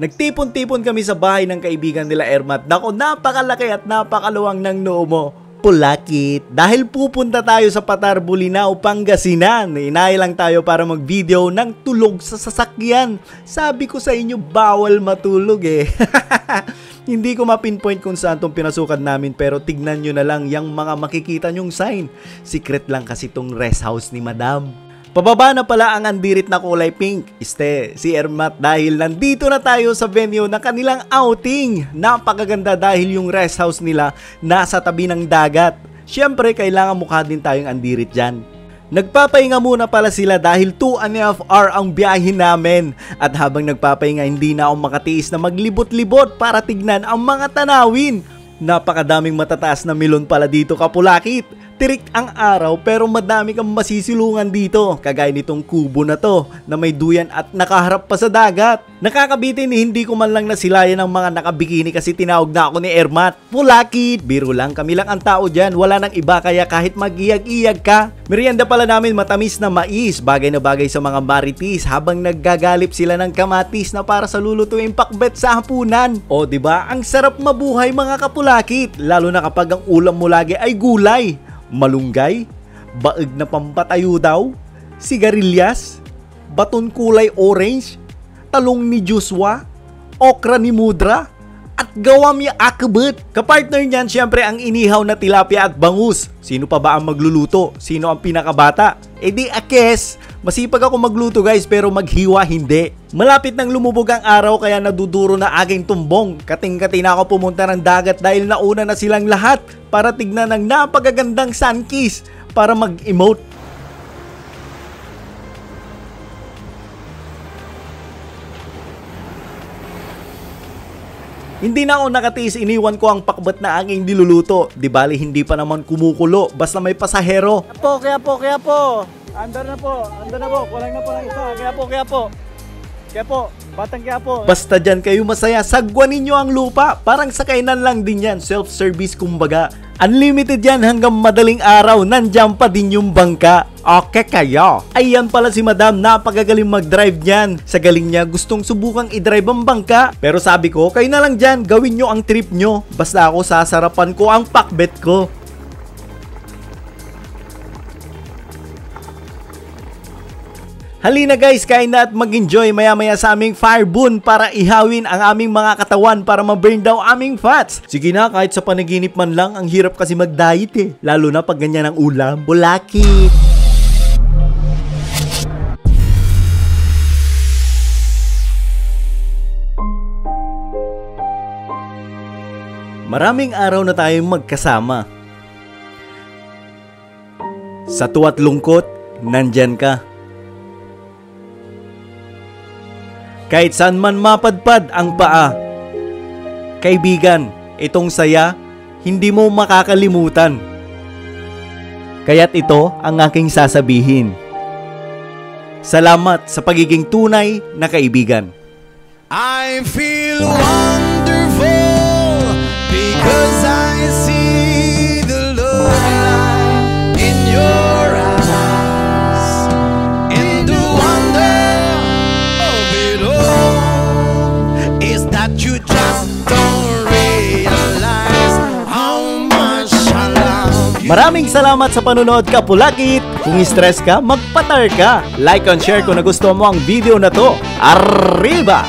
Nagtipon-tipon kami sa bahay ng kaibigan nila Ermat. Nako, napakalaki at napakaluwang ng noo mo, Pulakit. Dahil pupunta tayo sa Patar, Bolinao, Pangasinan. Inaya lang tayo para mag-video ng tulog sa sasakyan. Sabi ko sa inyo, bawal matulog eh. Hindi ko mapinpoint kung saan tong pinasukan namin, pero tignan nyo na lang yung mga makikita nyong sign. Secret lang kasi tong rest house ni Madam. Pababa na pala ang andirit na kulay pink. Si Ermat, dahil nandito na tayo sa venue ng kanilang outing. Napakaganda dahil yung rest house nila nasa tabi ng dagat. Siyempre, kailangan mukha din tayong andirit dyan. Nagpapahinga muna pala sila dahil 2.5 hour ang biyahe namin. At habang nagpapahinga, hindi na ako makatiis na maglibot-libot para tignan ang mga tanawin. Napakadaming matataas na milon pala dito, Kapulakit. Tirik ang araw pero madami kang masisilungan dito, kagaya nitong kubo na to na may duyan at nakaharap pa sa dagat. Nakakabitin, hindi ko man lang nasilayan ng mga nakabikini kasi tinawag na ako ni Ermat. Pulakit, biro lang, kami lang ang tao dyan, wala nang iba, kaya kahit mag-iyag-iyag ka. Merienda pala namin matamis na mais, bagay na bagay sa mga marites habang naggagalip sila ng kamatis na para sa lulutuing pakbet sa hapunan. O diba, ang sarap mabuhay mga Kapulakit, lalo na kapag ang ulam mo lagi ay gulay. Malunggay, baeg na pampatayo daw, sigarilyas, baton kulay orange, talong ni Joshua, okra ni Mudra, at gawam ya akabet. Kapartner niyan syempre ang inihaw na tilapia at bangus. Sino pa ba ang magluluto? Sino ang pinakabata? E di Akes. Masipag ako magluto guys, pero maghiwa hindi. Malapit nang lumubog ang araw kaya naduduro na aking tumbong. Kating-kati na ako pumunta ng dagat dahil nauna na silang lahat para tignan ng napakagandang sunkiss para mag-emote. Hindi na ako nakatiis, iniwan ko ang pakbat na aking diluluto. Di bali hindi pa naman kumukulo, basta may pasahero. Kaya po. Andar na po. Kulang na po ng isa. Kaya po. Batang kaya po. Basta dyan kayo masaya, sagwan ninyo ang lupa. Parang sakainan lang din yan, self-service kumbaga. Unlimited yan hanggang madaling araw, nandyan pa din yung bangka. Okay kayo. Ayan pala si Madam, napakagaling mag-drive niyan. Sa galing niya, gustong subukang i-drive ang bangka. Pero sabi ko, kayo na lang dyan, gawin nyo ang trip nyo. Basta ako sasarapan ko ang pakbet ko. Halina guys, kain na at mag-enjoy maya-maya sa aming fire boon para ihawin ang aming mga katawan para ma-burn daw aming fats. Sige na, kahit sa panaginip man lang, ang hirap kasi mag-diet eh. Lalo na pag ganyan ang ulam. Pulakit! Maraming araw na tayong magkasama. Sa tuwa't lungkot, nandyan ka. Kahit saan man mapadpad ang paa. Kaibigan, itong saya, hindi mo makakalimutan. Kaya't ito ang aking sasabihin. Salamat sa pagiging tunay na kaibigan. I feel wonderful because I see the love light in your eyes, and the wonder of it all is that you just don't realize how much I love you. Maraming salamat sa panunod, Kapulakit. Kung stress ka, magpatar ka. Like and share kung nagustuhan mo ang video na to. Arriba!